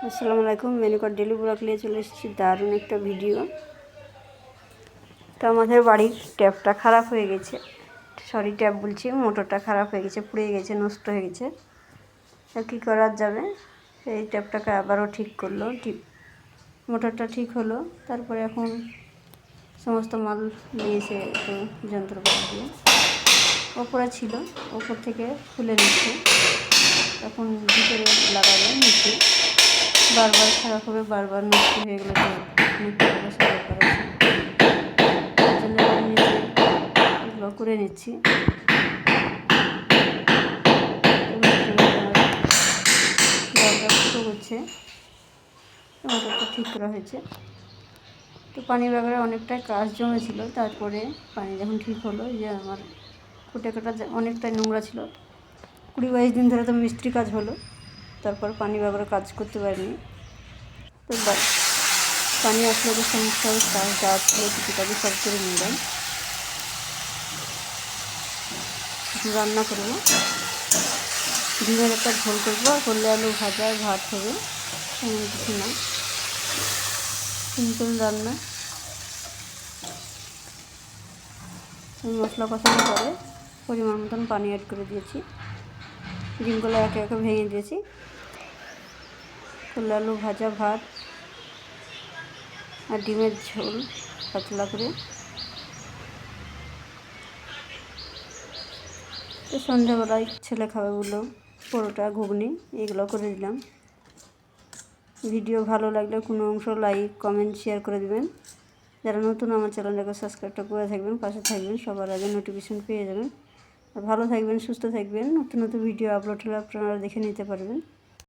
আসসালামু আলাইকুম। মেনুকার daily blog নিয়ে চলে এসেছি দারুণ একটা ভিডিও। তো আমাদের বাড়ির ট্যাপটা খারাপ হয়ে গেছে, সরি ট্যাপ বলছি, মোটরটা খারাপ হয়ে গেছে, পুড়ে গেছে, নষ্ট হয়ে গেছে। তো কী করা যাবে, এই ট্যাপটাকে আবারও ঠিক করলো, মোটরটা ঠিক হলো। তারপরে এখন সমস্ত মাল নিয়েছে একটু যন্ত্রপাতি দিয়ে, ওপরে ছিল, ওপর থেকে খুলে নিচ্ছে, এখন ভিতরে লাগাবে নিচে। বারবার খারাপ হবে, বারবার নষ্ট হয়ে গেলে তো অনেক টাকা পয়সা দরকার আছে, তার জন্য আমি নিজে এগুলো করে নিচ্ছি। দরজা ফুটো করছে, মোটরটা ঠিক করা হয়েছে। তো পানি বাগারে অনেকটাই কাজ জমেছিল, তারপরে পানি যখন ঠিক হলো, যে আমার ফুটে কাটা অনেকটাই নোংরা ছিল, 20-22 দিন ধরে তো মিস্ত্রি কাজ হলো, তারপর পানি বাগারে কাজ করতে পারিনি। তো পানি আসলে তো সমস্যা হবে, যা ছিল টুকিটাকি সব করে নিলাম। এখন রান্না করবো, ডিমের একটা ঝোল করবো, আর করলে আলু ভাজা, ভাত হবে, তেমন কিছু না, সিম্পল রান্না। মশলা কষানোর পরে পরিমাণ মতন পানি অ্যাড করে দিয়েছি, ডিমগুলো একে একে ভেঙে দিয়েছি, করলে আলু ভাজা, ভাত আর ডিমের ঝোল পাতলা করে। তো সন্ধ্যাবেলায় ছেলে খাবে বললো পরোটা, ঘুগনি এগুলো করে দিলাম। ভিডিও ভালো লাগলে কোনো অংশ লাইক, কমেন্ট, শেয়ার করে দেবেন। যারা নতুন আমার চ্যানেলটাকে সাবস্ক্রাইবটা করে থাকবেন, পাশে থাকবেন, সবার আগে নোটিফিকেশন পেয়ে যাবেন। আর ভালো থাকবেন, সুস্থ থাকবেন, নতুন নতুন ভিডিও আপলোড হলে আপনারা দেখে নিতে পারবেন।